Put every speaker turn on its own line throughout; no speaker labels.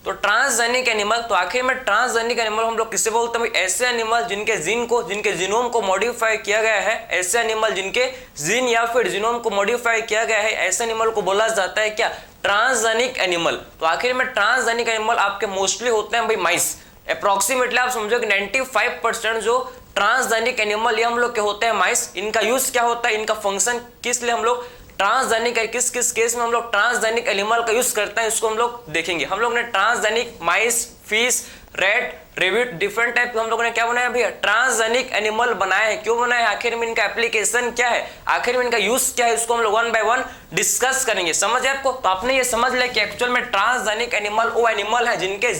तो transgenic animal, तो आखिर में ट्रांसजेनिक एनिमल हम लोग किसे बोलते हैं? ऐसे एनिमल जिनके जीन को, जिनके जीनोम को मॉडिफाई किया गया है, ऐसे एनिमल जिनके जीन या फिर जीनोम को मॉडिफाई किया गया है, ऐसे एनिमल को बोला जाता है क्या? Transgenic animal. तो आखिर में ट्रांसजेनिक एनिमल आपके मोस्टली होते हैं भाई माइस। अप्रोक्सीमेटली आप समझो कि 95% जो ट्रांसजेनिक एनिमल ये हम लोग के होते हैं माइस। इनका यूज क्या होता है, इनका फंक्शन किस लिए हम लोग ट्रांसजेनिक, किस किस केस में हम लोग ट्रांसजेनिक एनिमल का यूज करते हैं, इसको हम लोग देखेंगे। हम लोग ने ट्रांसजेनिक माइस, fish, rat, rebate, different type हम लोगों ने क्या बनाया भैया? ट्रांसजेनिक एनिमल बनाया है। क्यों बनाया है? आखिर में इनका एप्लीकेशन क्या है, आखिर में इनका यूज क्या है, इसको हम लोग वन बाय वन डिस्कस करेंगे। समझ है आपको? तो आपने ये समझ लिया कि एक्चुअल में ट्रांसजेनिक एनिमल वो एनिमल है जिनके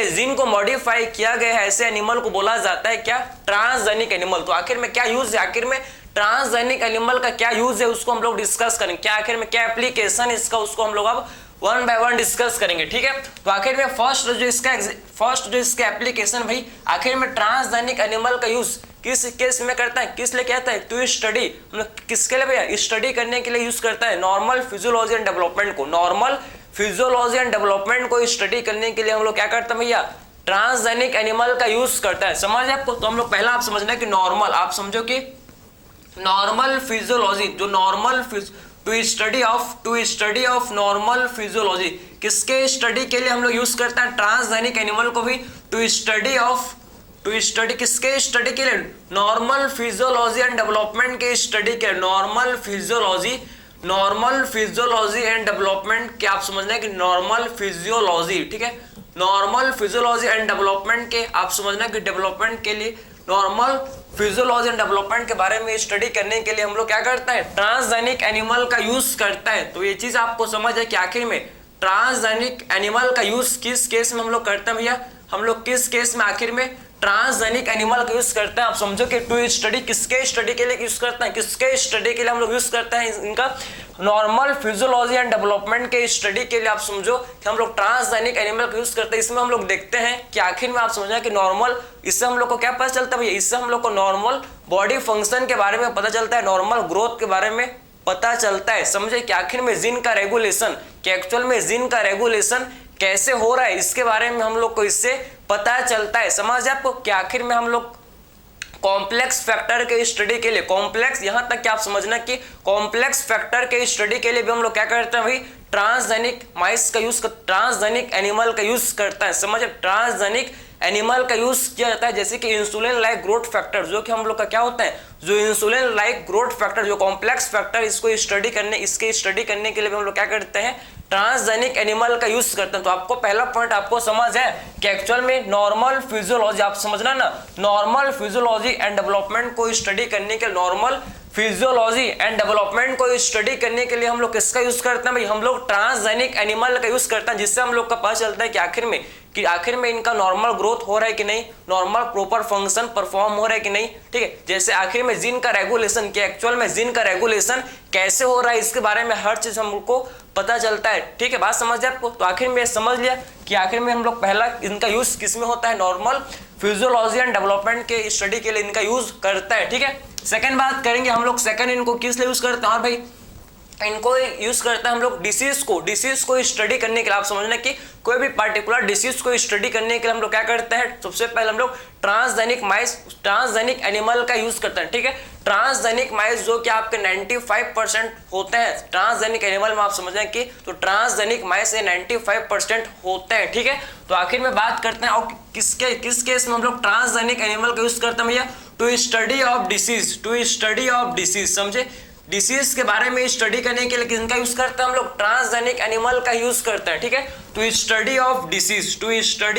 जीन को मॉडिफाई किया गया है, ऐसे एनिमल को बोला जाता है क्या? Transgenic animal. तो आखिर में क्या यूज है, आखिर में ट्रांसजेनिक एनिमल का क्या यूज है, उसको हम लोग डिस्कस करेंगे। क्या आखिर में क्या एप्लीकेशन है इसका, उसको हम लोग अब वन बाय वन डिस्कस करेंगे। ठीक है, तो आखिर में फर्स्ट जो इसका एप्लीकेशन भाई, आखिर में ट्रांसजेनिक एनिमल का यूज किस केस में करता है, किस लिए कहता है? टू स्टडी, मतलब किसके लिए भैया? स्टडी करने के लिए यूज करता है नॉर्मल फिजियोलॉजी एंड डेवलपमेंट को। नॉर्मल फिजियोलॉजी एंड डेवलपमेंट को स्टडी करने के लिए हम लोग क्या करते हैं भैया? ट्रांसजेनिक एनिमल का यूज करता है। समझ आपको? तो हम लोग पहला आप समझना कि नॉर्मल, आप समझो कि नॉर्मल फिजियोलॉजी, जो normal to study of normal physiology, किसके स्टडी के लिए हम लोग यूज करते हैं ट्रांसजेनिक एनिमल को भी? टू स्टडी किसके स्टडी के लिए? नॉर्मल फिजियोलॉजी एंड डेवलपमेंट के स्टडी के। नॉर्मल फिजियोलॉजी एंड डेवलपमेंट के आप समझना है कि नॉर्मल फिजियोलॉजी, ठीक है, नॉर्मल फिजियोलॉजी एंड डेवलपमेंट के आप समझना कि डेवलपमेंट के लिए, नॉर्मल फिजियोलॉजी एंड डेवलपमेंट के बारे में स्टडी करने के लिए हम लोग क्या करता है? ट्रांसजेनिक एनिमल का यूज करता है। तो ये चीज आपको समझ है कि आखिर में ट्रांसजेनिक एनिमल का यूज किस केस में हम लोग करते हैं भैया? हम लोग किस केस में आखिर में ट्रांसजेनिक एनिमल का यूज करते हैं? आप समझो कि टू स्टडी, किसके स्टडी के लिए यूज करते हैं? किसके स्टडी के लिए हम लोग यूज करते हैं इनका? नॉर्मल फिजियोलॉजी एंड डेवलपमेंट के स्टडी के लिए आप समझो कि हम लोग ट्रांसजेनिक एनिमल का यूज करते हैं। इसमें हम लोग देखते हैं कि आखिर में आप समझना कि नॉर्मल, इससे हम लोग को क्या पता चलता है भैया? इससे हम लोग को नॉर्मल बॉडी फंक्शन के बारे में पता चलता है, नॉर्मल ग्रोथ के बारे में पता चलता है। समझे कि आखिर में जीन का रेगुलेशन, कि एक्चुअल में जीन का रेगुलेशन कैसे हो रहा है, इसके बारे में हम लोग को इससे पता चलता है। समझ आपको कि आखिर में हम लोग कॉम्प्लेक्स फैक्टर के स्टडी के लिए, कॉम्प्लेक्स, यहां तक कि आप समझना कि कॉम्प्लेक्स फैक्टर के स्टडी के लिए भी हम लोग क्या करते हैं भाई? ट्रांसजेनिक माइस का यूज, ट्रांसजेनिक एनिमल का यूज करता है। समझ, ट्रांसजेनिक एनिमल का यूज किया जाता है, जैसे कि इंसुलिन लाइक ग्रोथ फैक्टर, जो कि हम लोग का क्या होता है? जो इंसुलिन लाइक ग्रोथ फैक्टर, जो कॉम्प्लेक्स फैक्टर, इसको स्टडी करने, इसके स्टडी करने के लिए भी हम लोग क्या करते हैं? ट्रांसजेनिक एनिमल का यूज करते हैं। तो आपको पहला पॉइंट आपको समझ है कि एक्चुअल में नॉर्मल फिजियोलॉजी, आप समझना ना, नॉर्मल फिजियोलॉजी एंड डेवलपमेंट को स्टडी करने के, नॉर्मल फिजियोलॉजी एंड डेवलपमेंट को स्टडी करने के लिए हम लोग किसका यूज करते हैं भाई? हम लोग ट्रांसजेनिक एनिमल का यूज करते हैं, जिससे हम लोग का पता चलता है कि आखिर में इनका नॉर्मल ग्रोथ हो रहा है कि नहीं, नॉर्मल प्रॉपर फंक्शन परफॉर्म हो रहा है कि नहीं। ठीक है, जैसे आखिर में जीन का रेगुलेशन, कि एक्चुअल में जीन का रेगुलेशन कैसे हो रहा है, इसके बारे में हर चीज हमको पता चलता है। ठीक है, बात समझ आपको? तो आखिर में समझ लिया कि आखिर में हम लोग पहला इनका यूज किस में होता है? नॉर्मल फिजियोलॉजी एंड डेवलपमेंट के स्टडी के लिए इनका यूज करता है। ठीक है, सेकंड बात करेंगे हम लोग, सेकंड इनको किस लिए यूज करते हैं? और भाई इनको यूज करते हैं हम लोग डिसीज को स्टडी करने के लिए। आप समझना कि कोई भी पर्टिकुलर डिसीज को स्टडी करने के लिए हम लोग क्या करते हैं? सबसे पहले हम लोग ट्रांसजेनिक एनिमल का यूज करते हैं। ठीक है, ट्रांसजेनिक माइस जो कि आपके 95% होते हैं ट्रांसजेनिक एनिमल में, आप समझें कि तो ट्रांसजेनिक माइस 95% होते हैं। ठीक है, तो आखिर में बात करते हैं और किस केस में हम लोग ट्रांसजेनिक एनिमल का यूज करते हैं भैया? टू स्टडी ऑफ डिसीज, समझे? डिसीज के बारे में स्टडी करने के लिए किसका यूज करते हैं हम लोग? ट्रांसजेनिक एनिमल का यूज करते हैं। ठीक है, टू स्टडी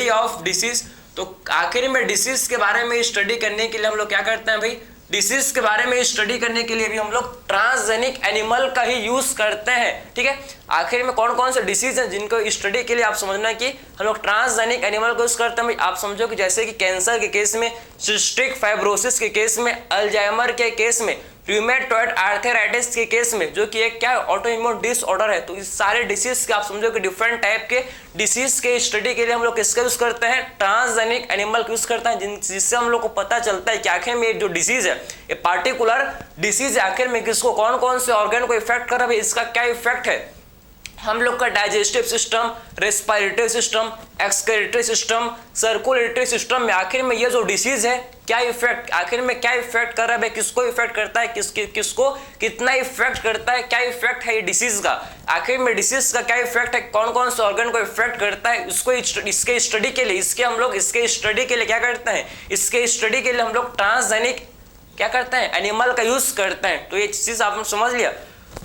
ऑफ डिसीज। तो आखिर में डिसीज के बारे में स्टडी करने के लिए हम लोग क्या करते हैं भाई? डिसीज के बारे में स्टडी करने के लिए भी हम लोग ट्रांसजेनिक एनिमल का ही यूज करते हैं। ठीक है, आखिर में कौन कौन से डिसीज हैं जिनको स्टडी के लिए आप समझना कि हम लोग ट्रांसजेनिक एनिमल को यूज करते हैं भाई? आप समझो कि जैसे कि कैंसर के केस में, सिस्टिक फाइब्रोसिस के केस में, अल्जाइमर के केस में, रूमेटॉइड आर्थराइटिस के केस में, जो कि एक क्या ऑटोइम्यून डिसऑर्डर है। तो इस सारे डिसीज के आप समझो कि डिफरेंट टाइप के डिसीज के स्टडी के लिए हम लोग किसका यूज करते हैं? ट्रांसजेनिक एनिमल का यूज करते हैं, जिससे हम लोग को पता चलता है कि आखिर में जो डिसीज है, ये पार्टिकुलर डिसीज आखिर में किसको, कौन कौन से ऑर्गन को इफेक्ट कर रहा है, इसका क्या इफेक्ट है, हम लोग का digestive system, respiratory system, excretory system, circulatory system में आखिर में ये जो डिसीज है क्या इफेक्ट, आखिर में क्या इफेक्ट कर रहा है भाई, किसको इफेक्ट करता है, किसको कितना इफेक्ट करता है, क्या इफेक्ट है ये डिसीज का, आखिर में डिसीज का क्या इफेक्ट है, कौन कौन से ऑर्गन को इफेक्ट करता है, उसको इसके स्टडी के लिए इसके स्टडी के लिए क्या करते हैं, इसके स्टडी के लिए हम लोग ट्रांसजेनिक क्या करते हैं, एनिमल का यूज करते हैं। तो ये चीज आपने समझ लिया,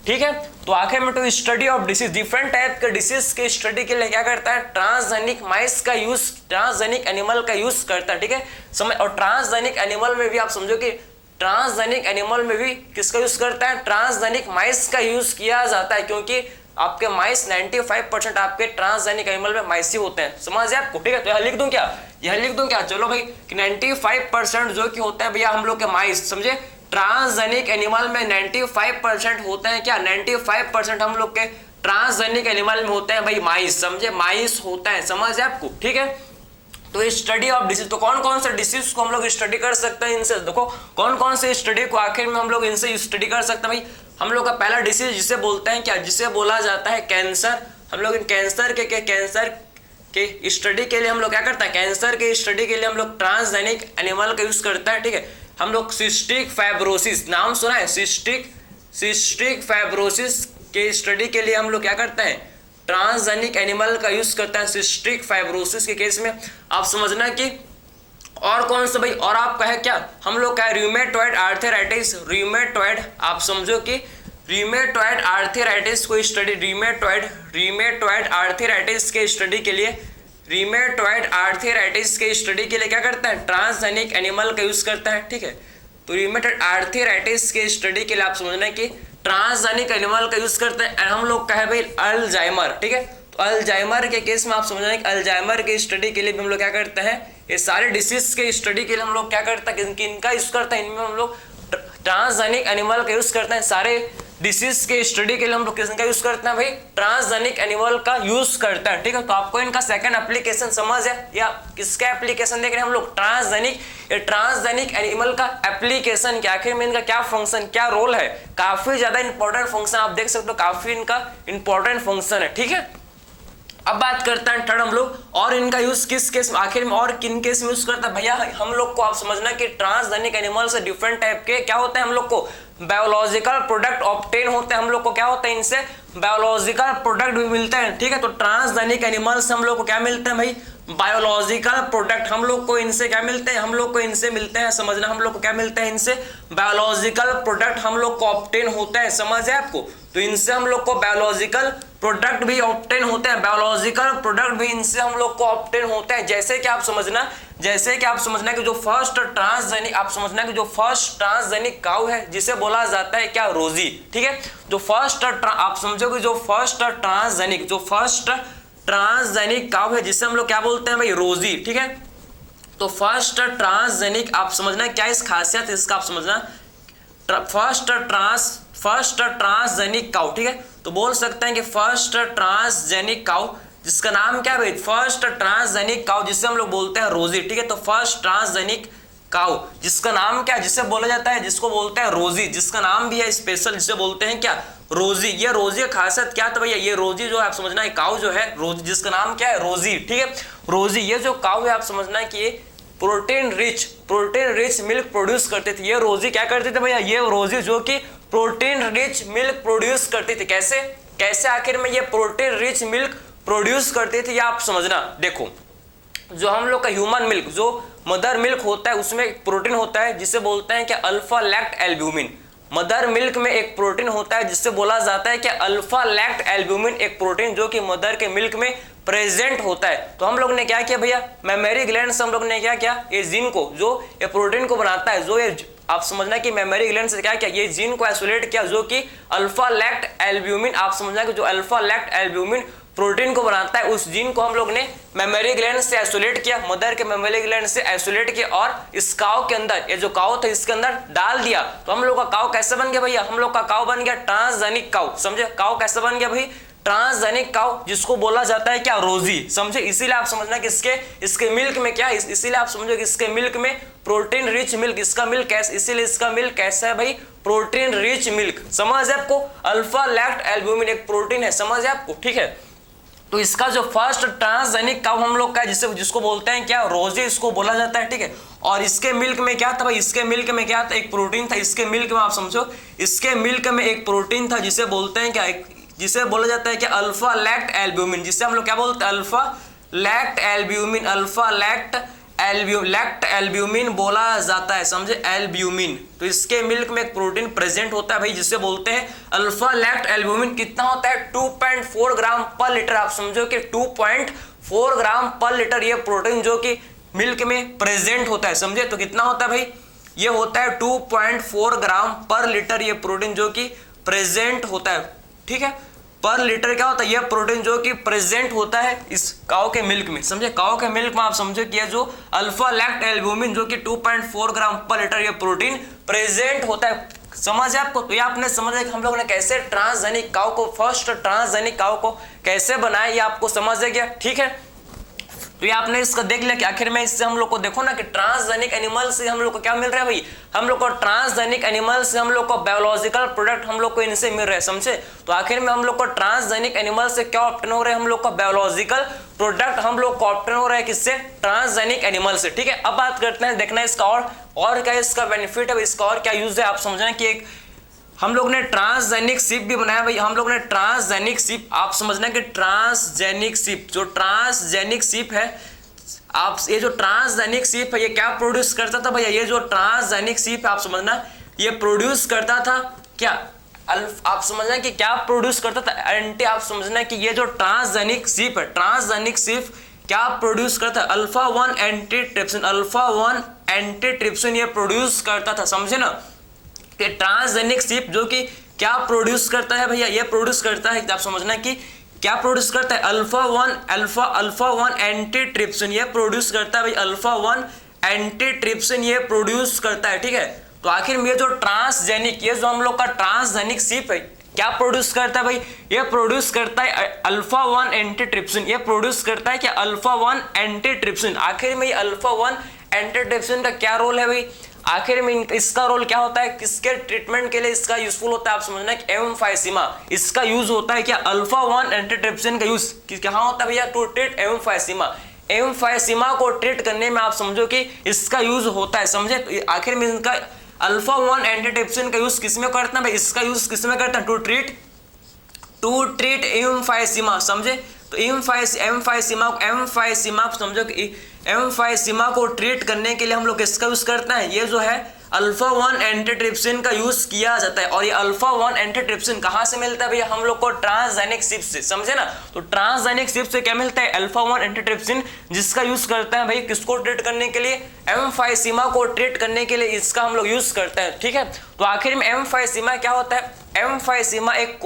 ठीक है। तो आखिर में to study of disease, different type के डिसीज के स्टडी के लिए क्या करता है, ट्रांसजेनिक माइस का यूज, ट्रांसजेनिक एनिमल का यूज करता है, ठीक है समझ। और ट्रांसजेनिक एनिमल में भी आप समझो कि ट्रांसजेनिक एनिमल में भी किसका यूज करता है, ट्रांसजेनिक माइस का यूज किया जाता है, क्योंकि आपके माइस 95% आपके ट्रांसजेनिक एनिमल में माइस ही होते हैं, समझ आपको, ठीक है। तो यह लिख दूं क्या, चलो भाई कि 95% जो कि होता है भैया हम लोग के माइस, समझे, ट्रांसजेनिक एनिमल में 95% होते हैं क्या, 95% हम लोग के ट्रांसजेनिक एनिमल में होते हैं भाई माइस, समझे, माइस होता है, समझ है आपको, ठीक है। तो स्टडी ऑफ डिसीज, तो कौन कौन से डिसीज को हम लोग स्टडी कर सकते हैं इनसे, देखो कौन कौन से स्टडी को आखिर में हम लोग इनसे स्टडी कर सकते हैं भाई। हम लोग का पहला डिसीज जिसे बोलते हैं क्या, जिसे बोला जाता है कैंसर। हम लोग इन कैंसर के स्टडी के लिए हम लोग क्या करते हैं, कैंसर के स्टडी के लिए हम लोग ट्रांसजेनिक एनिमल का यूज करते हैं, ठीक है। हम लोग सिस्टिक फाइब्रोसिस, नाम सुना है, सिस्टिक फाइब्रोसिस के स्टडी के लिए हम लोग क्या करते हैं, ट्रांसजेनिक एनिमल का यूज करते हैं सिस्टिक फाइब्रोसिस के केस में। आप समझना कि और कौन सा भाई, और आपका है क्या, हम लोग का रूमेटॉइड आर्थराइटिस, रूमेटॉइड, आप समझो कि रूमेटॉइड आर्थराइटिस को स्टडी, रूमेटॉइड आर्थराइटिस के स्टडी के लिए, रूमेटॉइड आर्थराइटिस के स्टडी के लिए क्या करता है, ट्रांसजेनिक एनिमल का यूज करता है, ठीक है। तो रूमेटॉइड आर्थराइटिस के स्टडी के लिए आप समझना है कि ट्रांसजेनिक एनिमल का यूज करते हैं। हम लोग का है भाई अल्जाइमर, ठीक है। तो अल्जाइमर के केस में आप समझना है कि अल्जाइमर के स्टडी के लिए भी हम लोग क्या करते हैं, ये सारे डिसीज के स्टडी के लिए हम लोग क्या करते हैं, इनका यूज करते हैं, इनमें हम लोग ट्रांसजेनिक एनिमल का यूज करते हैं। सारे डिसीज के स्टडी के लिए हम लोग किसका यूज करते हैं भाई, ट्रांसजेनिक एनिमल का यूज करते हैं, ठीक है। तो आपको इनका सेकंड एप्लीकेशन समझ है, या किसका एप्लीकेशन देख रहे हैं हम लोग, ट्रांसजेनिक एनिमल का एप्लीकेशन, क्या आखिर में इनका क्या फंक्शन, क्या रोल है, काफी ज्यादा इंपॉर्टेंट फंक्शन आप देख सकते हो, काफी इनका इंपॉर्टेंट फंक्शन है, ठीक है। अब बात करते हैं थर्ड हम लोग, और इनका यूज किस केस में, आखिर में और किन केस में यूज करता है भैया। हम लोग को आप समझना कि ट्रांसजेनिक एनिमल से डिफरेंट टाइप के क्या होते हैं, हम लोग को बायोलॉजिकल प्रोडक्ट ऑब्टेन होते हैं, हम लोग को क्या होता है, इनसे बायोलॉजिकल प्रोडक्ट भी मिलते हैं, ठीक है। तो ट्रांसजेनिक एनिमल से हम लोग को क्या मिलते हैं भाई, बायोलॉजिकल प्रोडक्ट, हम लोग को इनसे क्या मिलते हैं, हम लोग को इनसे मिलते हैं, समझना, हम लोग को क्या मिलते हैं, इनसे बायोलॉजिकल प्रोडक्ट हम लोग को ऑब्टेन होता है, समझ है आपको। तो इनसे हम लोग को बायोलॉजिकल प्रोडक्ट भी ऑब्टेन होते हैं, बायोलॉजिकल प्रोडक्ट भी इनसे हम लोग को ऑब्टेन होते हैं। जैसे कि आप समझना कि जो फर्स्ट ट्रांसजेनिक काउ है जिसे बोला जाता है क्या, रोजी, ठीक है। जो फर्स्ट आप समझो कि जो फर्स्ट ट्रांसजेनिक काउ है जिसे हम लोग क्या बोलते हैं भाई, रोजी, ठीक है। तो फर्स्ट ट्रांसजेनिक, आप समझना क्या इस खासियत है इसका, आप समझना फर्स्ट ट्रांसजेनिक काउ, ठीक है। तो बोल सकते हैं कि फर्स्ट ट्रांसजेनिक काउ जिसका नाम क्या है, फर्स्ट ट्रांसजेनिक काउ जिसे हम लोग बोलते हैं रोजी, ठीक है। तो फर्स्ट ट्रांसजेनिक काउ जिसका नाम क्या, जिसे बोला जाता है, जिसको बोलते हैं रोजी, जिसका नाम भी है स्पेशल, जिसे बोलते हैं क्या, रोजी। ये रोजी की खासियत क्या था भैया, ये रोजी जो है आप समझना है काउ जो है रोजी, जिसका नाम क्या है, रोजी, ठीक है। रोजी ये जो काउ है आप समझना है कि प्रोटीन रिच मिल्क प्रोड्यूस करते थे। ये रोजी क्या करते थे भैया, ये रोजी जो कि प्रोटीन रिच मिल्क प्रोड्यूस करती थी। कैसे आखिर में ये प्रोटीन रिच मिल्क प्रोड्यूस करती थी, ये आप समझना। देखो जो हम लोग का ह्यूमन मिल्क, जो मदर मिल्क होता है उसमें एक प्रोटीन होता है जिसे बोलते हैं कि अल्फा लैक्ट एल्ब्यूमिन। मदर मिल्क में एक प्रोटीन होता है जिससे बोला जाता है कि अल्फा लैक्ट एल्ब्यूमिन, एक प्रोटीन जो कि मदर के मिल्क में प्रेजेंट होता है। तो हम लोग ने क्या किया भैया, मेमोरी ग्लैंड से हम लोग ने क्या किया, ये जीन को, जो ये प्रोटीन को बनाता है, जो ये आप समझना कि मेमोरी ग्लैंड से क्या किया, ये जीन को आइसोलेट किया जो कि अल्फा लैक्ट एल्ब्यूमिन, आप समझना कि जो अल्फा लैक्ट एल्ब्यूमिन प्रोटीन को बनाता है, उस जीन को हम लोग ने मेमोरी ग्लैंड से आइसोलेट किया, मदर के मेमोरी ग्लैंड से आइसोलेट किया, और इस काव के अंदर, ये जो काव था इसके अंदर डाल दिया। तो हम लोग का काव कैसे बन गया भैया, हम लोग का काव बन गया ट्रांसजेनिक काव। समझे, काव कैसे बन गया भाई, ट्रांसजेनिक काउ जिसको बोला जाता है क्या, रोजी, समझे। इसीलिए आप समझना कि इसके मिल्क में क्या, इसीलिए आप समझो कि इसके मिल्क में प्रोटीन रिच मिल्क, इसका मिल्क कैसा, इसीलिए इसका मिल्क कैसा है भाई, प्रोटीन रिच मिल्क। समझ है आपको, अल्फा लैक्ट एल्ब्यूमिन एक प्रोटीन है, समझ है आपको, ठीक है। तो इसका जो फर्स्ट ट्रांसजेनिक काउ हम लोग का जिसको बोलते हैं क्या, रोजी, इसको बोला जाता है, ठीक है। और इसके मिल्क में क्या था भाई, इसके मिल्क में क्या था, एक प्रोटीन था। इसके मिल्क में आप समझो, इसके मिल्क में एक प्रोटीन था जिसे बोलते हैं क्या, जिसे बोला जाता है कि अल्फा लैक्ट एल्ब्यूमिन, जिसे हम लोग क्या बोलते हैं, अल्फा लैक्ट एल्ब्यूमिन, अल्फा लैक्ट एल्ब्यूमिन बोला जाता है, समझे, एल्ब्यूमिन। तो इसके मिल्क में एक प्रोटीन प्रेजेंट होता है भाई जिसे बोलते हैं अल्फा लैक्ट एल्ब्यूमिन। कितना होता है, 2.4 ग्राम पर लीटर। आप समझो कि 2.4 ग्राम पर लीटर ये प्रोटीन जो कि मिल्क में प्रेजेंट होता है, समझे। तो कितना होता है भाई, ये होता है 2.4 ग्राम पर लीटर ये प्रोटीन जो कि प्रेजेंट होता है, ठीक है। पर लीटर क्या होता है, यह प्रोटीन जो कि प्रेजेंट होता है इस काऊ के मिल्क में, समझे। काऊ के मिल्क में आप समझो कि जो अल्फा लैक्ट एल्ब्यूमिन जो कि 2.4 ग्राम पर लीटर ये प्रोटीन प्रेजेंट होता है, समझ है आपको। तो ये आपने समझा कि हम लोगों ने कैसे ट्रांसजेनिक काऊ को, फर्स्ट ट्रांसजेनिक काऊ को कैसे बनाया, ये आपको समझ आ गया, ठीक है। तो ये आपने इसका देख लिया कि आखिर में इससे हम लोग को देखो ना कि ट्रांसजेनिक एनिमल से हम लोग को क्या मिल रहा है भाई, हम लोग को ट्रांसजेनिक एनिमल से हम लोग को बायोलॉजिकल प्रोडक्ट हम लोग को इनसे मिल रहे हैं, समझे। तो आखिर में हम लोग को ट्रांसजेनिक एनिमल से क्या ऑब्टेन हो रहे हैं, हम लोग को बायोलॉजिकल प्रोडक्ट हम लोग को ऑब्टेन हो रहा है, किससे, ट्रांसजेनिक एनिमल से, ठीक है। अब बात करते हैं, देखना इसका और क्या इसका बेनिफिट है, इसका और क्या यूज है। आप समझना कि एक हम लोग ने ट्रांसजेनिक शिप भी बनाया भाई, हम लोग ने ट्रांसजेनिक शिप, आप समझना कि ट्रांसजेनिक शिप, जो ट्रांसजेनिक शिप है, आप ये जो ट्रांसजेनिक शिप है ये क्या प्रोड्यूस करता था भैया, ये जो ट्रांसजेनिक शिप है आप समझना ये प्रोड्यूस करता था क्या, आप समझना कि क्या प्रोड्यूस करता था, आप समझना कि ये जो ट्रांसजेनिक शिप है, ट्रांसजेनिक शिप क्या प्रोड्यूस करता है, अल्फा 1 एंटीट्रिप्सिन, अल्फा 1 एंटीट्रिप्सिन ये प्रोड्यूस करता था, समझे ना। कि ट्रांसजेनिक शिप जो कि क्या प्रोड्यूस करता है भैया, ये प्रोड्यूस करता है, आप समझना कि क्या प्रोड्यूस करता है, अल्फा 1 एंटीट्रिप्सिन ये प्रोड्यूस करता है भाई, अल्फा 1 एंटीट्रिप्सिन ये प्रोड्यूस करता है, ठीक है। तो आखिर में ये जो ट्रांसजेनिक, ये जो हम लोग का ट्रांसजेनिक शिप है क्या प्रोड्यूस करता है भाई, ये प्रोड्यूस करता है अल्फा 1 एंटीट्रिप्सिन, ये प्रोड्यूस करता है क्या, अल्फा 1 एंटीट्रिप्सिन। आखिर में ये अल्फा 1 एंटीट्रिप्सिन का क्या रोल है भाई, आखिर में इसका रोल क्या होता है, किसके ट्रीटमेंट के लिए इसका यूजफुल होता है, आप समझना कि एम्फाइसीमा, इसका यूज होता है क्या, अल्फा 1 एंटीट्रिप्सिन का यूज कहां होता है भैया, टू ट्रीट एम्फाइसीमा, एम्फाइसीमा को ट्रीट करने में आप समझो कि इसका यूज होता है, समझे। तो आखिर में इनका अल्फा 1 एंटीट्रिप्सिन का यूज किसमें करते हैं भाई, इसका यूज किसमें करते हैं, टू ट्रीट एम्फाइसीमा, समझे। तो एम्फाइसीमा समझो कि एम्फाइसीमा को ट्रीट करने के लिए हम लोग इसका यूज करते हैं, ये जो है अल्फा 1 एंटीट्रिप्सिन का यूज किया जाता है। और ये अल्फा 1 एंटीट्रिप्सिन कहां से मिलता है भैया, हम लोग को ट्रांसजेनिक शिप से, समझे ना। तो ट्रांसजेनिक शिप से क्या मिलता है, अल्फा 1 एंटीट्रिप्सिन, जिसका यूज करते हैं भाई किसको ट्रीट करने के लिए, एम्फाइसीमा को ट्रीट करने के लिए इसका हम लोग यूज करते हैं, ठीक है। तो आखिर में एम्फाइसीमा क्या होता है, एम्फाइसीमा एक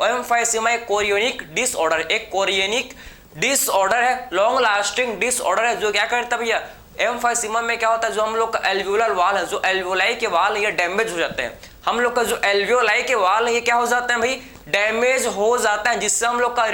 एम्फाइसीमा एक कोरियोनिक डिसऑर्डर, एक कोरियोनिक डिसऑर्डर है, लॉन्ग लास्टिंग डिसऑर्डर है, जो क्या करता है भैया, एम्फाइसीमा में क्या होता है, जो हम लोग का एल्वियोलर वाल है, जो एल्वियोलाई के वाल है ये डैमेज हो जाते हैं, हम लोग का जो एल्वियोलाई के वाल है ये क्या हो जाते हैं भाई, डैमेज हो जाता है, जिससे हम लोग का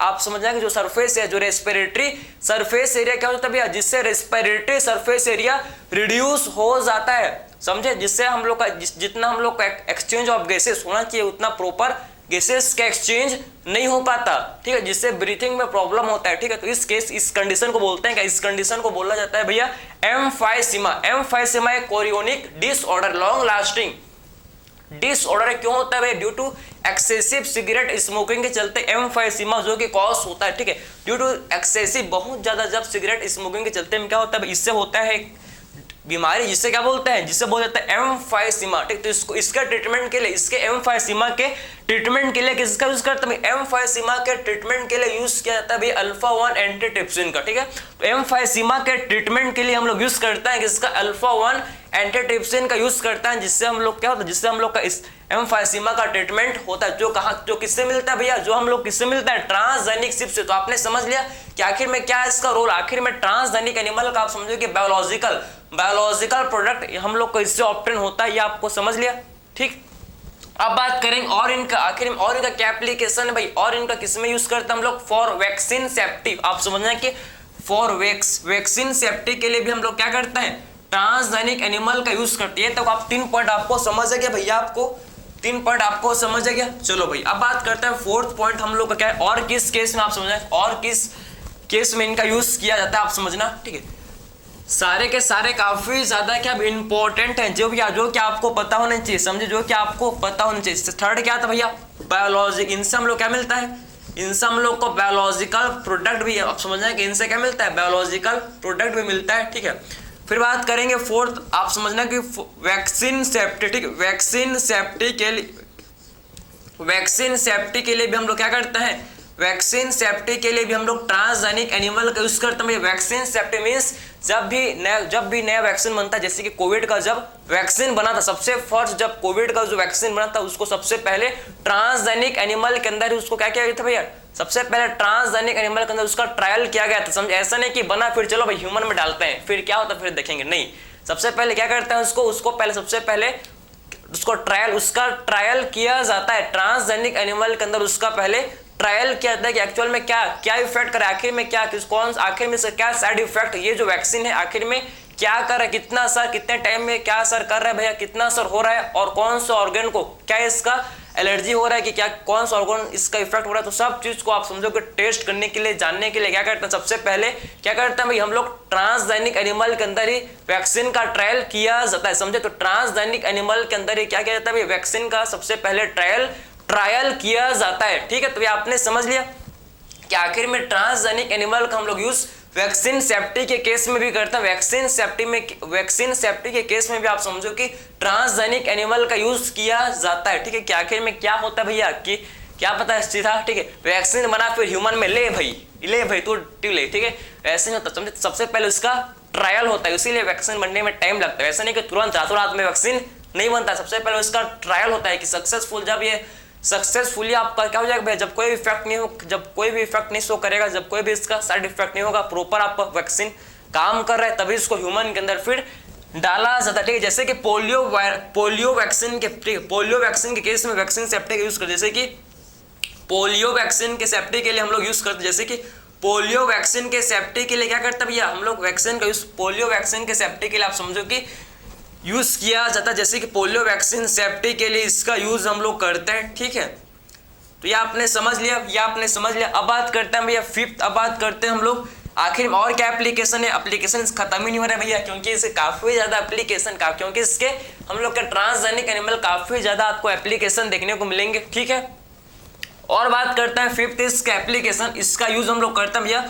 आप समझ जाएंगे जो सरफेस है, जो रेस्पिरेटरी सरफेस एरिया क्या होता है भैया, जिससे रेस्पिरेटरी सरफेस एरिया रिड्यूस हो जाता है, समझे। जिससे हम लोग का जितना हम लोग का एक्सचेंज ऑफ गैसेस होना चाहिए उतना प्रॉपर गैसेस का एक्सचेंज नहीं हो पाता, ठीक है, जिससे ब्रीथिंग में प्रॉब्लम होता है, ठीक है। तो इस कंडीशन को बोलते हैं क्या, इस कंडीशन को बोला जाता है भैया एम्फाइसीमा। एम्फाइसीमा एक chronic disorder, long lasting disorder है, क्यों होता है भाई, due to excessive cigarette smoking के चलते एम्फाइसीमा जो कि कॉज होता है, ठीक है। ड्यू टू एक्सेसिव, बहुत ज्यादा जब सिगरेट स्मोकिंग के चलते में क्या होता है, इससे होता है बीमारी, जिससे क्या बोलते हैं, जिससे बोला जाता है एम्फाइसीमा, ठीक। तो इसको इसके ट्रीटमेंट के लिए, इसके एम्फाइसीमा के ट्रीटमेंट के लिए किसका यूज करते हैं, एम्फाइसीमा के ट्रीटमेंट के लिए यूज किया जाता है भाई अल्फा 1 एंटीट्रिप्सिन का, ठीक है। तो एम्फाइसीमा के ट्रीटमेंट के लिए हम लोग यूज करते हैं किसका, अल्फा 1 एंटीट्रिप्सिन का यूज करता है, जिससे हम लोग क्या होता है, जिससे हम लोग का इस एम्फाइसीमा का ट्रीटमेंट होता है, जो किससे मिलता है भैया, जो हम लोग किससे मिलता है, ट्रांसजेनिक शिप से। तो आपने समझ लिया कि आखिर में क्या है इसका रोल, आखिर में ट्रांसजेनिक एनिमल का आप समझो कि बायोलॉजिकल प्रोडक्ट हम लोग को इससे ऑब्टेन होता है, ये आपको समझ लिया, ठीक। अब बात करेंगे और इनका, आखिर में और इनका क्या एप्लीकेशन है भाई, और इनका किसमें यूज करते हैं हम लोग, फॉर वैक्सीन सेफ्टी। आप समझना कि फॉर वैक्सीन सेफ्टी के लिए भी हम लोग क्या करते हैं, ट्रांसजेनिक एनिमल का यूज करते हैं। तो आप 3 पॉइंट आपको समझ आ गया भैया, आपको 3 पॉइंट आपको समझ आ गया। चलो भाई अब बात करते हैं 4th पॉइंट हम लोग का क्या है, और किस केस में आप समझना, और किस केस में इनका यूज किया जाता है आप समझना, ठीक है। सारे के सारे काफी ज्यादा क्या इंपॉर्टेंट हैं, जो क्या आपको पता होना चाहिए, समझे, जो क्या आपको पता होना चाहिए। थर्ड क्या था भैया, बायोलॉजी, इनसे हम लोग क्या मिलता है, इनसे हम लोग को बायोलॉजिकल प्रोडक्ट भी, अब समझना है कि इनसे क्या मिलता है, बायोलॉजिकल प्रोडक्ट भी मिलता है, ठीक है। फिर बात करेंगे 4th, आप समझना कि वैक्सीन सेफ्टी, ठीक है। वैक्सीन सेफ्टी के लिए भी हम लोग क्या करते हैं, वैक्सीन सेफ्टी के लिए भी हम लोग ट्रांसजेनिक एनिमल का यूज करते हैं। वैक्सीन सेफ्टी मींस जब भी नया वैक्सीन बनता है, जैसे कि कोविड का जब वैक्सीन बना था, सबसे फर्स्ट जब कोविड का जो वैक्सीन बना था उसको सबसे पहले ट्रांसजेनिक एनिमल के अंदर उसको क्या किया गया था भैया, सबसे पहले ट्रांसजेनिक एनिमल के अंदर उसका ट्रायल किया गया था। समझ, ऐसा नहीं कि बना फिर चलो भाई ह्यूमन में डालते हैं फिर क्या होता है फिर देखेंगे, नहीं, सबसे पहले क्या करते हैं उसको पहले सबसे पहले उसका ट्रायल किया जाता है ट्रांसजेनिक एनिमल के अंदर, उसका पहले ट्रायल किया जाता है कि एक्चुअल में क्या इफेक्ट करे, आखिर में क्या आखिर में क्या साइड इफेक्ट, ये जो वैक्सीन है आखिर में क्या कर रहा है, कितना असर, कितने टाइम में क्या असर कर रहा है भैया, कितना असर हो रहा है, और कौन सा ऑर्गन को क्या इसका एलर्जी हो रहा है, कि क्या कौन सा ऑर्गन इसका इफेक्ट हो रहा है। तो सब चीज को आप समझो कि टेस्ट करने के लिए, जानने के लिए क्या करते हैं, सबसे पहले क्या करते हैं भाई, हम लोग ट्रांसजेनिक एनिमल के अंदर ही वैक्सीन का ट्रायल किया जाता है, समझे। तो ट्रांसजेनिक एनिमल के अंदर ही क्या किया जाता है भाई, वैक्सीन का सबसे पहले ट्रायल किया जाता है, ठीक है। तो ये आपने समझ लिया कि आखिर में ट्रांसजेनिक एनिमल का हम लोग यूज वैक्सीन सेफ्टी के केस में भी करते हैं। वैक्सीन सेफ्टी के केस में भी आप समझो कि ट्रांसजेनिक एनिमल का यूज किया जाता है, ठीक है। कि आखिर में क्या होता है भैया, कि क्या पता है सीधा, ठीक है, वैक्सीन बना फिर ह्यूमन में ले भाई तू ले, ठीक है, ऐसे नहीं होता, समझे। सबसे पहले उसका ट्रायल होता है, इसीलिए वैक्सीन बनने में टाइम लगता है, ऐसा नहीं कि तुरंत रातों रात में वैक्सीन नहीं बनता, सबसे पहले उसका ट्रायल होता है कि सक्सेसफुली आपका क्या हो जाएगा भैया, जब कोई भी इफेक्ट नहीं शो करेगा, जब कोई भी इसका साइड इफेक्ट नहीं होगा, प्रॉपर आपका वैक्सीन काम कर रहा है, तभी इसको ह्यूमन के अंदर फिर डाला जाता है, ठीक है। जैसे कि पोलियो वैक्सीन के केस में वैक्सीन सेफ्टी का यूज करते, जैसे कि पोलियो वैक्सीन के सेफ्टी के लिए हम लोग यूज करते हैं, जैसे कि पोलियो वैक्सीन के सेफ्टी के लिए क्या करते हैं भैया, हम लोग वैक्सीन का यूज पोलियो वैक्सीन के सेफ्टी के लिए आप समझो कि यूज किया जाता है, जैसे कि पोलियो वैक्सीन सेफ्टी के लिए इसका यूज हम लोग करते हैं, ठीक है। तो ये आपने समझ लिया। अब बात करते हैं भैया 5th, अब बात करते हैं हम लोग आखिर में और क्या एप्लीकेशन है। एप्लीकेशन खत्म ही नहीं हो रहा है भैया, क्योंकि इसके काफी ज्यादा एप्लीकेशन क्योंकि इसके हम लोग के ट्रांसजेनिक एनिमल काफी ज्यादा आपको एप्लीकेशन देखने को मिलेंगे, ठीक है। और बात करते हैं 5th इसका एप्लीकेशन, इसका यूज हम लोग करते हैं भैया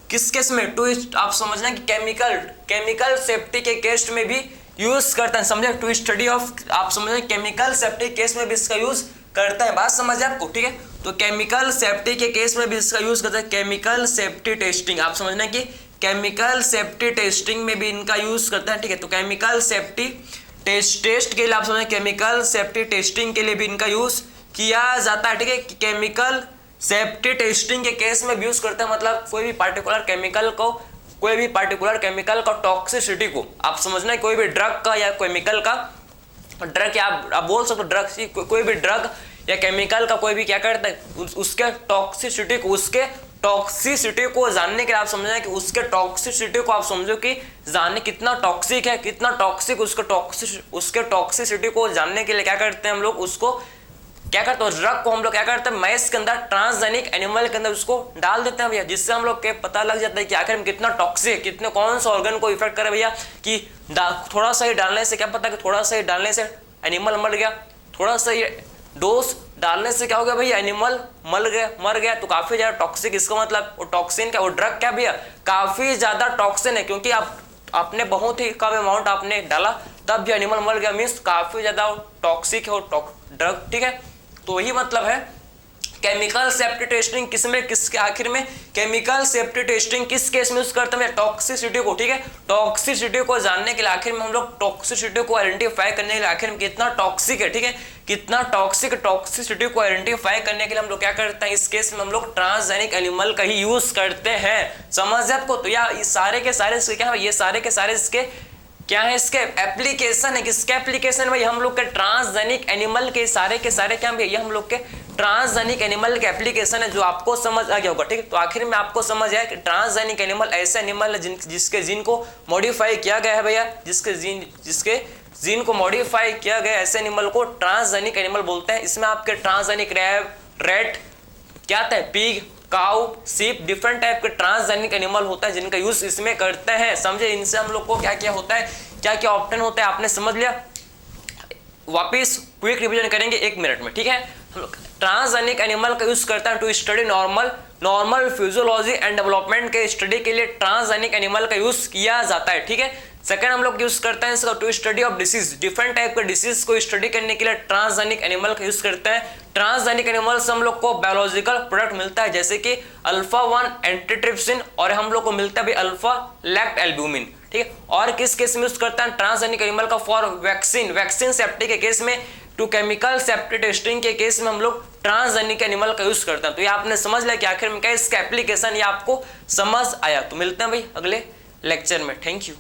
किस केस में, ट्विस्ट, आप समझना कि केमिकल सेफ्टी के केस में भी यूज करते हैं, समझे। टू स्टडी ऑफ, आप समझे, केमिकल सेफ्टी केस में भी इसका यूज करते हैं, बात समझ आपको, ठीक है। तो केमिकल सेफ्टी के केस में भी इसका यूज करते हैं, केमिकल सेफ्टी टेस्टिंग, आप समझना कि केमिकल सेफ्टी टेस्टिंग में भी इनका यूज करते हैं, ठीक है। तो केमिकल सेफ्टी टेस्ट के लिए आप समझे, केमिकल सेफ्टी टेस्टिंग के लिए भी इनका यूज किया जाता है, ठीक है। केमिकल सेफ्टी टेस्टिंग के केस में भी यूज करते हैं, मतलब कोई भी पार्टिकुलर केमिकल का टॉक्सिसिटी को, आप समझना कोई भी ड्रग का या केमिकल का ड्रग, या आप बोल सकते हो ड्रग, कोई भी ड्रग या केमिकल का कोई भी क्या करता है, उसके टॉक्सिसिटी को जानने के लिए आप समझना कि उसके टॉक्सिसिटी को आप समझो कि जानने कितना टॉक्सिक है, कितना टॉक्सिक उसके टॉक्सिसिटी को जानने के लिए क्या करते हैं हम लोग, उसको क्या करते हैं, ड्रग को हम लोग क्या करते हैं, मैस के अंदर, ट्रांसजेनिक एनिमल के अंदर उसको डाल देते हैं भैया, जिससे हम लोग के पता लग जाता है कि आखिर में कितना टॉक्सिक है, कितने कौन सा ऑर्गन को इफेक्ट करे भैया, कि थोड़ा सा ही डालने से क्या पता कि थोड़ा सा ही डालने से एनिमल मर गया, थोड़ा सा ही डोज डालने से क्या हो गया भैया, एनिमल मर गया। तो काफी ज्यादा टॉक्सिक, इसका मतलब वो टॉक्सिन क्या, वो ड्रग क्या भैया, काफी ज्यादा टॉक्सिन है, क्योंकि आपने बहुत ही कम अमाउंट आपने डाला तब भी एनिमल मर गया, मीन्स काफी ज्यादा टॉक्सिक है वो ड्रग, ठीक है। तो यही मतलब है केमिकल सेफ्टी टेस्टिंग किसके आखिर में केमिकल सेफ्टी टेस्टिंग किस केस में यूज करते हैं, टॉक्सिसिटी को, ठीक है। टॉक्सिसिटी को जानने के लिए आखिर में हम लोग टॉक्सिसिटी को आइडेंटिफाई करने के लिए आखिर में कितना टॉक्सिक है, ठीक है, कितना टॉक्सिसिटी को आइडेंटिफाई करने के लिए हम लोग क्या करते हैं, इस केस में हम लोग ट्रांसजेनिक एनिमल का ही यूज करते हैं, समझ आपको। तो या सारे के सारे क्या है, ये सारे के सारे इसके क्या है इसके एप्लीकेशन है, किसके एप्लीकेशन भाई, हम लोग के ट्रांसजेनिक एनिमल के सारे क्या भैया, ये हम लोग के ट्रांसजेनिक एनिमल के एप्लीकेशन है, जो आपको समझ आ गया होगा। ठीक है, तो आखिर में आपको समझ आया कि ट्रांसजेनिक एनिमल ऐसे एनिमल है जिसके जीन को मॉडिफाई किया गया है भैया, जिसके जीन को मॉडिफाई किया गया, ऐसे एनिमल को ट्रांसजेनिक एनिमल बोलते हैं। इसमें आपके ट्रांसजेनिक रेट क्या आता है, पिग, काउ, सीप, डिफरेंट टाइप के ट्रांसजेनिक एनिमल होता है जिनका यूज इसमें करते हैं। समझे, इनसे हम लोग को क्या क्या होता है, क्या क्या ऑप्शन होता है, आपने समझ लिया। वापिस क्विक रिवीजन करेंगे 1 मिनट में। ठीक है, हम लोग ट्रांसजेनिक एनिमल का यूज करता है to study normal physiology and development के स्टडी के लिए ट्रांसजेनिक एनिमल का यूज किया जाता है। ठीक है, सेकंड हम लोग यूज करते हैं इसका to study of disease, different type के डिसीज को स्टडी करने के लिए ट्रांसजेनिक एनिमल का यूज करते हैं। ट्रांसजेनिक एनिमल से हम लोग को बायोलॉजिकल प्रोडक्ट मिलता है, जैसे कि अल्फा-1 एंटीट्रिप्सिन, और हम लोग को मिलता है भी अल्फा लैक्ट एल्ब्यूमिन। ठीक है, और किस केस में यूज करते हैं ट्रांसजेनिक एनिमल का, फॉर वैक्सीन सेफ्टी के केस में, टू केमिकल सेफ्टी टेस्टिंग के केस में हम लोग ट्रांसजेनिक एनिमल का यूज करते हैं। तो ये आपने समझ लिया कि आखिर में क्या इसका एप्लीकेशन, ये आपको समझ आया। तो मिलते हैं भाई अगले लेक्चर में। Thank you.